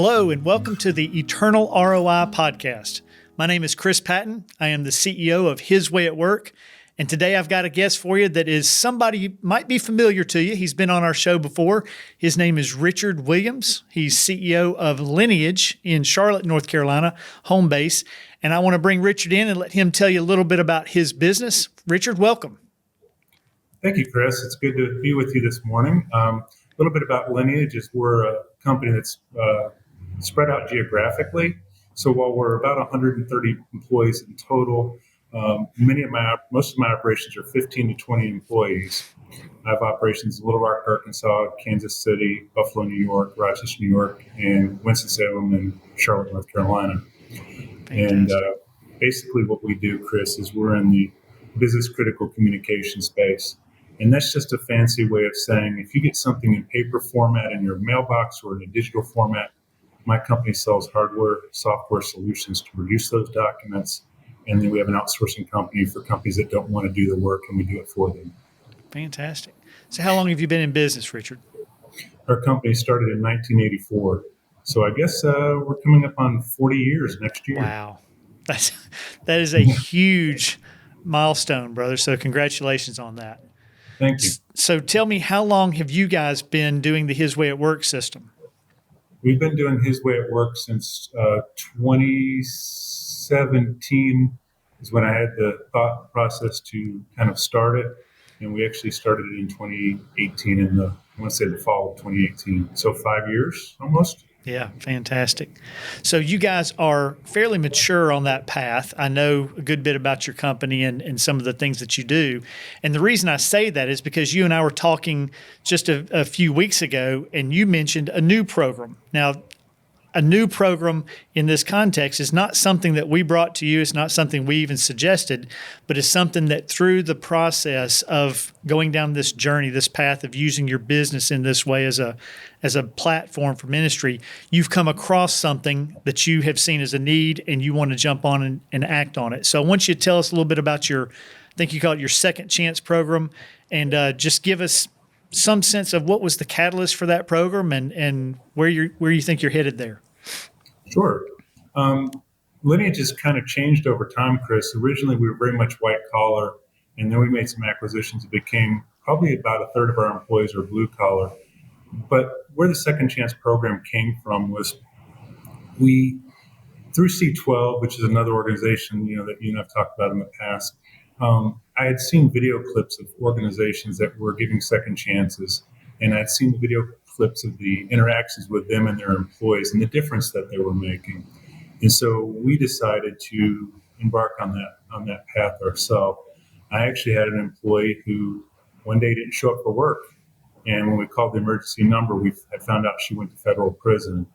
Hello, and welcome to the Eternal ROI podcast. My name is Chris Patton. I am the CEO of His Way at Work. And today I've got a guest for you that is somebody you might be familiar to you. He's been on our show before. His name is Richard Williams. He's CEO of Lineage in Charlotte, North Carolina, home base. And I want to bring Richard in and let him tell you a little bit about his business. Richard, welcome. Thank you, Chris. It's good to be with you this morning. A little bit about Lineage is we're a company that's spread out geographically. So while we're about 130 employees in total, most of my operations are 15 to 20 employees. I have operations in Little Rock, Arkansas, Kansas City, Buffalo, New York, Rochester, New York, and Winston-Salem and Charlotte, North Carolina. Fantastic. And basically what we do, Chris, is we're in the business critical communication space. And that's just a fancy way of saying if you get something in paper format in your mailbox or in a digital format, my company sells hardware, software solutions to produce those documents. And then we have an outsourcing company for companies that don't want to do the work, and we do it for them. Fantastic. So how long have you been in business, Richard? Our company started in 1984. So I guess we're coming up on 40 years next year. Wow. That is a huge milestone, brother. So congratulations on that. Thank you. So tell me, how long have you guys been doing the His Way at Work system? We've been doing His Way at Work since 2017 is when I had the thought process to kind of start it. And we actually started it in 2018 I want to say the fall of 2018. So 5 years almost. Yeah, fantastic. So you guys are fairly mature on that path. I know a good bit about your company and some of the things that you do. And the reason I say that is because you and I were talking just a few weeks ago, and you mentioned a new program. Now, a new program in this context is not something that we brought to you. It's not something we even suggested, but it's something that through the process of going down this journey, this path of using your business in this way as a platform for ministry, you've come across something that you have seen as a need and you want to jump on and act on it. So I want you to tell us a little bit about I think you call it your Second Chance program, and just give us some sense of what was the catalyst for that program and where you think you're headed there. Sure. Lineage has kind of changed over time, Chris. Originally, we were very much white collar, and then we made some acquisitions. It became probably about a third of our employees are blue collar. But where the Second Chance program came from was through C12, which is another organization that you and I've talked about in the past. I had seen video clips of organizations that were giving second chances, and I'd seen the video clips of the interactions with them and their employees and the difference that they were making. And so we decided to embark on that path ourselves. I actually had an employee who one day didn't show up for work, and when we called the emergency number, I found out she went to federal prison.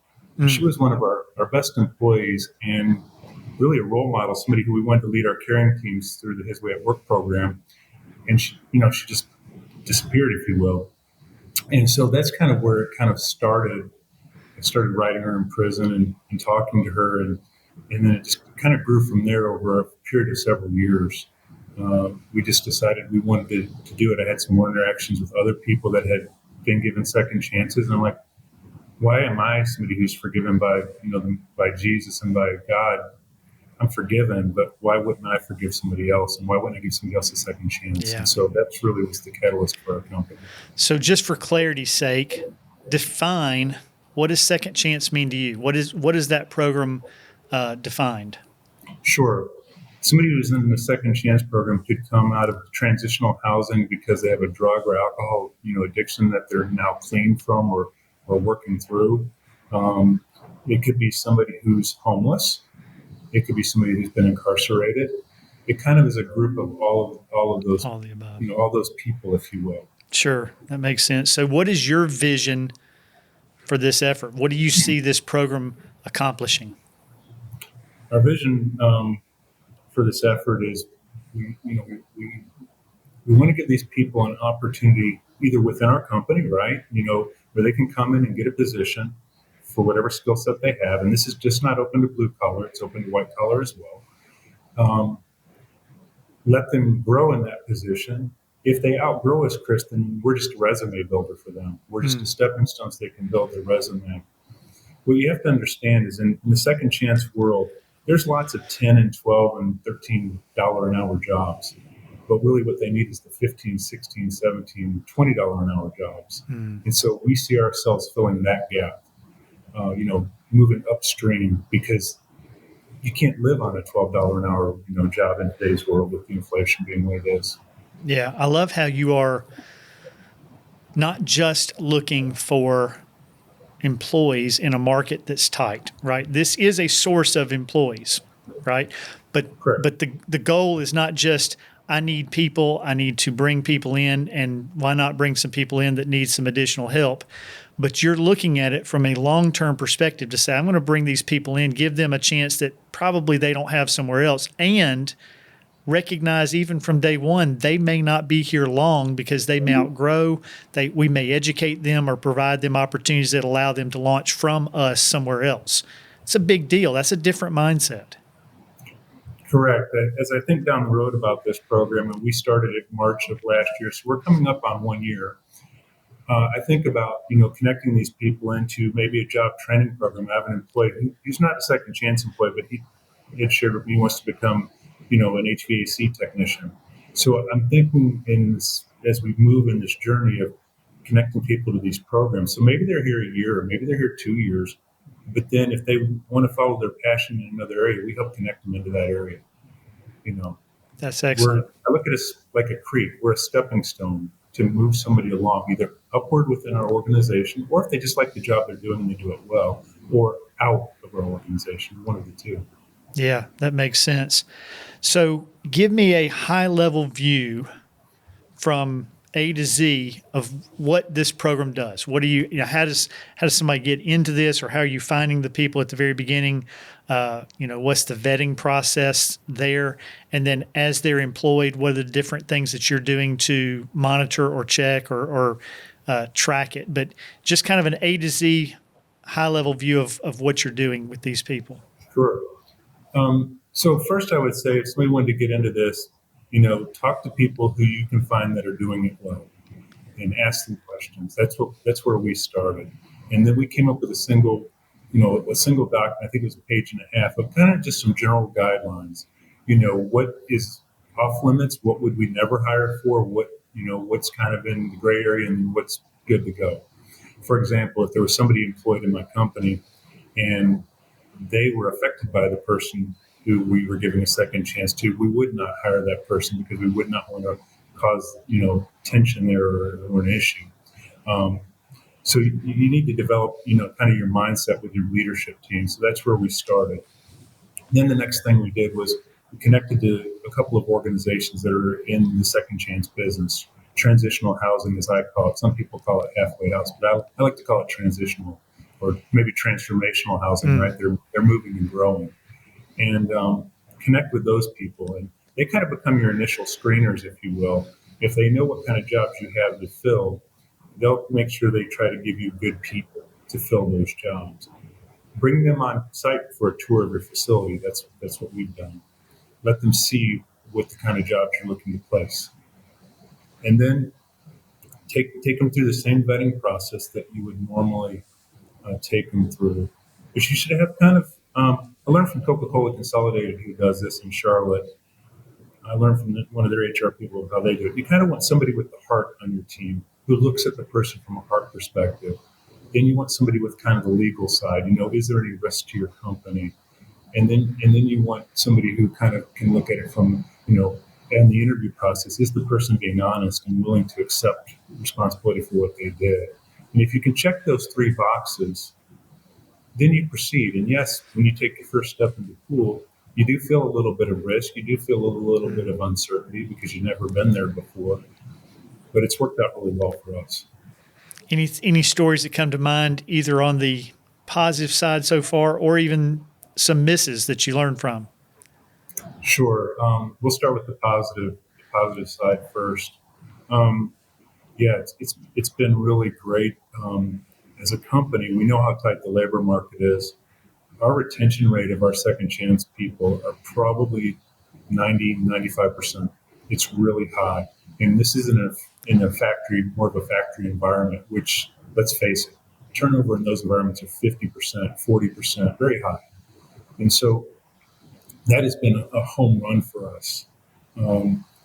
She was one of our best employees and really a role model, somebody who we wanted to lead our caring teams through the His Way at Work program. And she just disappeared, if you will. And so that's kind of where it kind of started. I started writing her in prison and talking to her, and then it just kind of grew from there over a period of several years. We just decided we wanted to do it. I had some more interactions with other people that had been given second chances, and I'm like, why am I somebody who's forgiven by Jesus and by God? I'm forgiven, but why wouldn't I forgive somebody else? And why wouldn't I give somebody else a second chance? Yeah. And so that's really was the catalyst for our company. So just for clarity's sake, define, what does second chance mean to you? What is that program defined? Sure. Somebody who's in the second chance program could come out of transitional housing because they have a drug or alcohol, addiction that they're now clean from or working through. It could be somebody who's homeless. It could be somebody who's been incarcerated. It kind of is a group of all of those, all the above. All those people, if you will. Sure, that makes sense. So, what is your vision for this effort? What do you see this program accomplishing? Our vision for this effort is, we want to give these people an opportunity either within our company, right? Where they can come in and get a position for whatever skill set they have. And this is just not open to blue collar, it's open to white collar as well. Let them grow in that position. If they outgrow us, Chris, then we're just a resume builder for them. We're just a stepping stone so they can build their resume. what you have to understand is in the second chance world, there's lots of 10 and 12 and $13 an hour jobs. But really what they need is the 15, 16, 17, $20 an hour jobs. And so we see ourselves filling that gap, moving upstream, because you can't live on a $12 an hour, job in today's world with the inflation being what it is. Yeah, I love how you are not just looking for employees in a market that's tight, right? This is a source of employees, right? But Correct. but the goal is not just I need people, I need to bring people in, and why not bring some people in that need some additional help? But you're looking at it from a long-term perspective to say, I'm going to bring these people in, give them a chance that probably they don't have somewhere else, and recognize even from day one they may not be here long because they may outgrow. We may educate them or provide them opportunities that allow them to launch from us somewhere else. It's a big deal. That's a different mindset. Correct. As I think down the road about this program, and we started it March of last year, so we're coming up on 1 year. I think about connecting these people into maybe a job training program. I have an employee who's not a second chance employee, but he had shared with me he wants to become an HVAC technician. So I'm thinking as we move in this journey of connecting people to these programs. So maybe they're here a year, or maybe they're here 2 years, but then if they want to follow their passion in another area, we help connect them into that area. That's excellent. I look at us like a creek. We're a stepping stone to move somebody along, either upward within our organization, or if they just like the job they're doing and they do it well, or out of our organization, one of the two. Yeah, that makes sense. So give me a high-level view from A to Z of what this program does. What do how does somebody get into this, or how are you finding the people at the very beginning? What's the vetting process there? And then as they're employed, what are the different things that you're doing to monitor or check or track it? But just kind of an A to Z high-level view of what you're doing with these people. Sure. So first I would say if somebody wanted to get into this, talk to people who you can find that are doing it well and ask them questions. That's where we started. And then we came up with a single document, I think it was a page and a half, of kind of just some general guidelines. What is off limits? What would we never hire for? What's kind of in the gray area, and what's good to go. For example, if there was somebody employed in my company and they were affected by the person who we were giving a second chance to, we would not hire that person because we would not want to cause, tension there or an issue. So you need to develop, kind of your mindset with your leadership team. So that's where we started. Then the next thing we did was we connected to a couple of organizations that are in the second chance business. Transitional housing, as I call it. Some people call it halfway house, but I like to call it transitional, or maybe transformational housing, right? They're moving and growing. And connect with those people. And they kind of become your initial screeners, if you will. If they know what kind of jobs you have to fill, they'll make sure they try to give you good people to fill those jobs. Bring them on site for a tour of your facility. That's what we've done. Let them see what the kind of jobs you're looking to place. And then take them through the same vetting process that you would normally take them through. But you should have kind of, I learned from Coca-Cola Consolidated, who does this in Charlotte. I learned from one of their HR people how they do it. You kind of want somebody with the heart on your team who looks at the person from a heart perspective. Then you want somebody with kind of the legal side. Is there any risk to your company? And then you want somebody who kind of can look at it from, in the interview process, is the person being honest and willing to accept responsibility for what they did? And if you can check those three boxes, then you proceed. And yes, when you take your first step in the pool, you do feel a little bit of risk. You do feel a little bit of uncertainty because you've never been there before. But it's worked out really well for us. Any stories that come to mind, either on the positive side so far, or even some misses that you learned from? Sure. We'll start with the positive side first. It's been really great. As a company, we know how tight the labor market is. Our retention rate of our second chance people are probably 90-95%. It's really high. And this is in a factory, more of a factory environment, which, let's face it, turnover in those environments are 50%, 40%, very high. And so that has been a home run for us.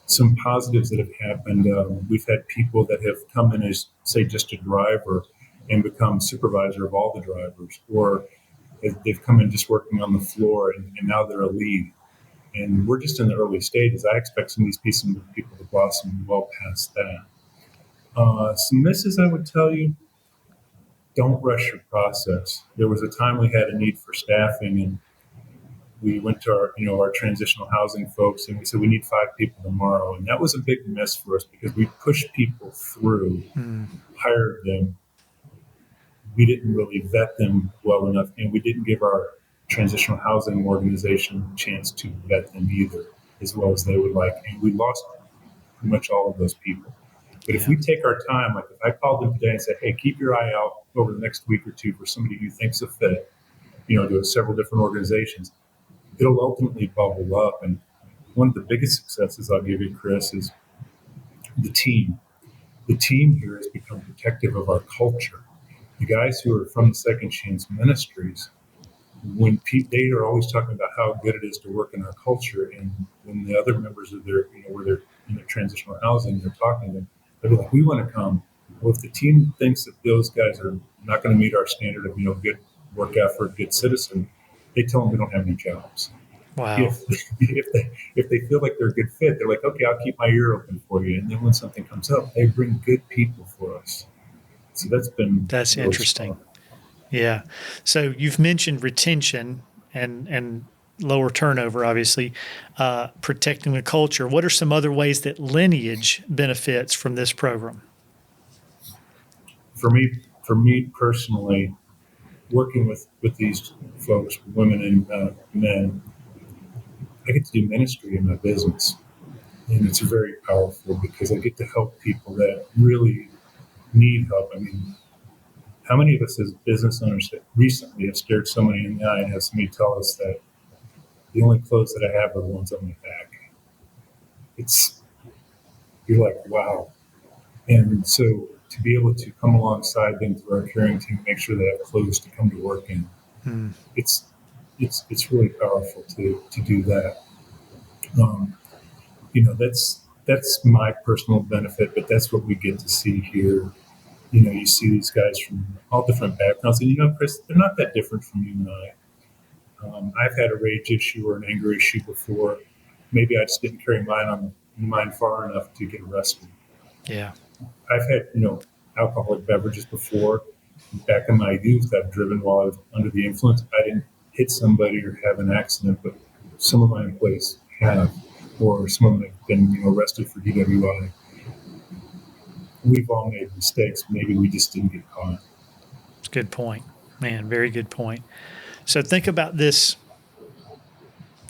Some positives that have happened, we've had people that have come in as, say, just a driver and become supervisor of all the drivers, or they've come in just working on the floor and now they're a lead. And we're just in the early stages. I expect some of these people to blossom well past that. Some misses, I would tell you, don't rush your process. There was a time we had a need for staffing, and we went to our transitional housing folks, and we said we need 5 people tomorrow, and that was a big miss for us because we pushed people through, hired them. We didn't really vet them well enough, and we didn't give our transitional housing organization a chance to vet them either, as well as they would like, and we lost pretty much all of those people. But if we take our time, like if I called them today and said, hey, keep your eye out over the next week or two for somebody who thinks a fit, to several different organizations, it'll ultimately bubble up. And one of the biggest successes I'll give you, Chris, is the team. The team here has become protective of our culture. The guys who are from the Second Chance Ministries, when they are always talking about how good it is to work in our culture, and when the other members of their, where they're in their transitional housing, they're talking to them, they're like, we want to come. Well, if the team thinks that those guys are not going to meet our standard of, good work effort, good citizen, they tell them we don't have any jobs. Wow. If they feel like they're a good fit, they're like, okay, I'll keep my ear open for you. And then when something comes up, they bring good people for us. So that's really interesting. strong. Yeah. So you've mentioned retention and lower turnover, obviously, protecting the culture. What are some other ways that Lineage benefits from this program? For me personally, working with these folks, women and men, I get to do ministry in my business. And it's very powerful because I get to help people that really need help. I mean, how many of us as business owners that recently have stared somebody in the eye and have somebody tell us that the only clothes that I have are the ones on my back? You're like, wow. And so to be able to come alongside them through our caring team, make sure they have clothes to come to work in, it's really powerful to do that. That's my personal benefit, but that's what we get to see here. You see these guys from all different backgrounds, and Chris, they're not that different from you and I. I've had a rage issue or an anger issue before. Maybe I just didn't carry mine far enough to get arrested. Yeah. I've had, alcoholic beverages before. Back in my youth, I've driven while I was under the influence. I didn't hit somebody or have an accident, but some of my employees have, or some of them have been, arrested for DWI. We've all made mistakes. Maybe we just didn't get caught. That's a good point, man. Very good point. So think about this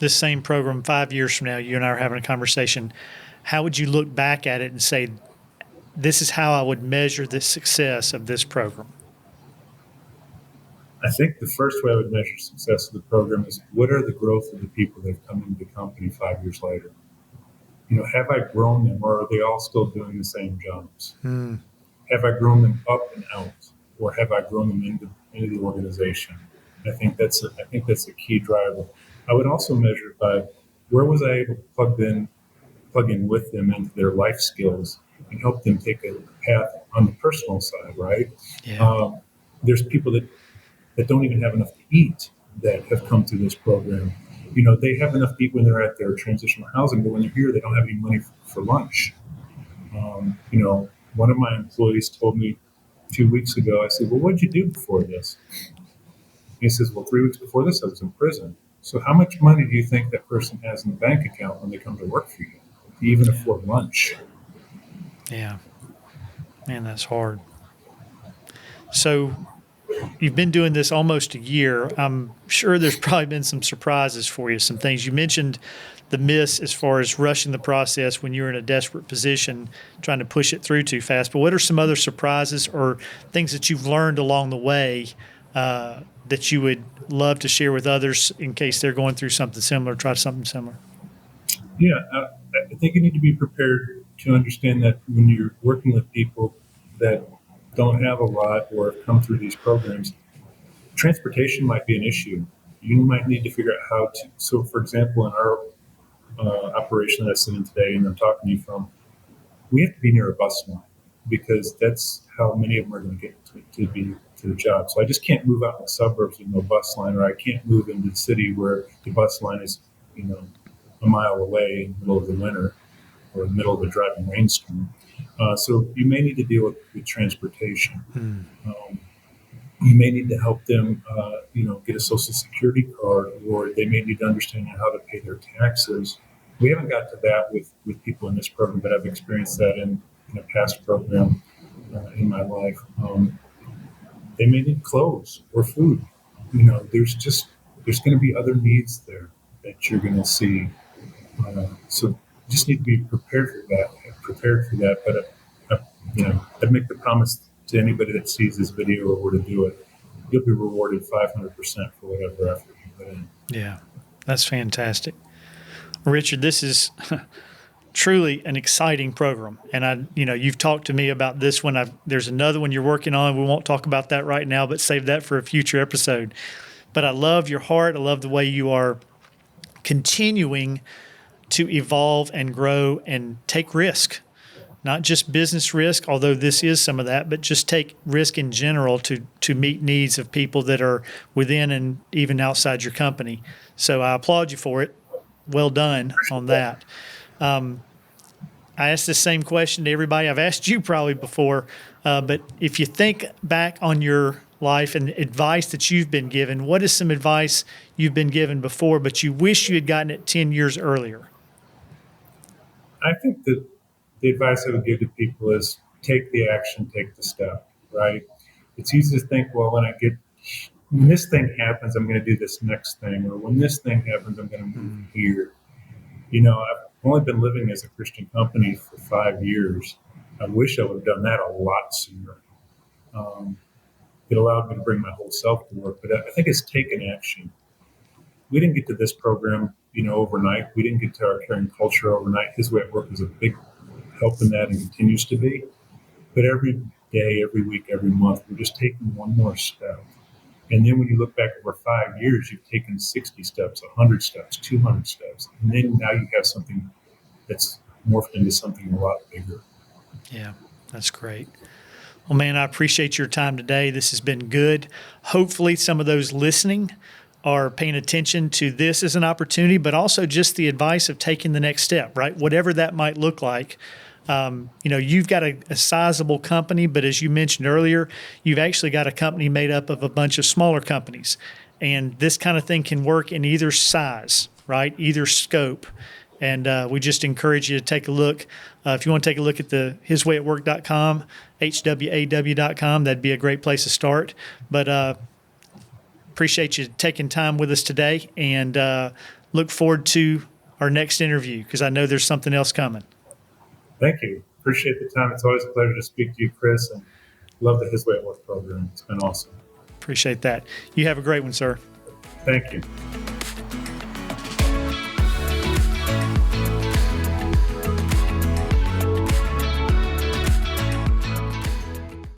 same program 5 years from now. You and I are having a conversation. How would you look back at it and say, this is how I would measure the success of this program? I think the first way I would measure success of the program is what are the growth of the people that have come into the company 5 years later? Have I grown them, or are they all still doing the same jobs? Have I grown them up and out, or have I grown them into the organization? I think that's a key driver. I would also measure it by where was I able to plug in with them into their life skills and help them take a path on the personal side, right? Yeah. There's people that don't even have enough to eat that have come through this program. They have enough to eat when they're at their transitional housing, but when they're here, they don't have any money for lunch. One of my employees told me 2 weeks ago, I said, well, what did you do before this? He says, well, 3 weeks before this, I was in prison. So how much money do you think that person has in the bank account when they come to work for you to even afford lunch? Yeah. Man, that's hard. So you've been doing this almost a year. I'm sure there's probably been some surprises for you, some things. You mentioned the miss as far as rushing the process when you're in a desperate position, trying to push it through too fast. But what are some other surprises or things that you've learned along the way that you would love to share with others in case they're going through something similar, try something similar? Yeah, I think you need to be prepared to understand that when you're working with people that don't have a lot or have come through these programs, transportation might be an issue. You might need to figure out how to. So, for example, in our operation that I sit in today, and I'm talking to you from, we have to be near a bus line because that's how many of them are going to get to the job. So I just can't move out in the suburbs with no bus line, or I can't move into the city where the bus line is, a mile away in the middle of the winter or in the middle of a driving rainstorm. So you may need to deal with transportation. You may need to help them, get a social security card, or they may need to understand how to pay their taxes. We haven't got to that with people in this program, but I've experienced that in a past program in my life. They may need clothes or food. There's going to be other needs there that you're going to see. So you just need to be prepared for that. But I'd make the promise to anybody that sees this video or were to do it, you'll be rewarded 500% for whatever effort you put in. Yeah, that's fantastic. Richard, this is truly an exciting program. And you've talked to me about this one. There's another one you're working on. We won't talk about that right now, but save that for a future episode. But I love your heart. I love the way you are continuing to evolve and grow and take risk. Not just business risk, although this is some of that, but just take risk in general to meet needs of people that are within and even outside your company. So I applaud you for it. Well done on that. I asked the same question to everybody. I've asked you probably before, but if you think back on your life and advice that you've been given, what is some advice you've been given before, but you wish you had gotten it 10 years earlier? I think that the advice I would give to people is take the action, take the step, right? It's easy to think, well, when this thing happens, I'm going to do this next thing, or when this thing happens, I'm going to move here. I've only been living as a Christian company for 5 years. I wish I would have done that a lot sooner. It allowed me to bring my whole self to work, but I think it's taken action. We didn't get to this program, overnight. We didn't get to our caring culture overnight. His way at work was a big help in that and continues to be. But every day, every week, every month, we're just taking one more step. And then when you look back over 5 years, you've taken 60 steps, 100 steps, 200 steps. And then now you have something that's morphed into something a lot bigger. Yeah, that's great. Well, man, I appreciate your time today. This has been good. Hopefully some of those listening are paying attention to this as an opportunity, but also just the advice of taking the next step, right? Whatever that might look like. You've got a sizable company, but as you mentioned earlier, you've actually got a company made up of a bunch of smaller companies. And this kind of thing can work in either size, right? Either scope. And we just encourage you to take a look. If you want to take a look at the hiswayatwork.com, hwaw.com, that'd be a great place to start. But appreciate you taking time with us today, and look forward to our next interview because I know there's something else coming. Thank you. Appreciate the time. It's always a pleasure to speak to you, Chris, and love the His Way at Work program. It's been awesome. Appreciate that. You have a great one, sir. Thank you.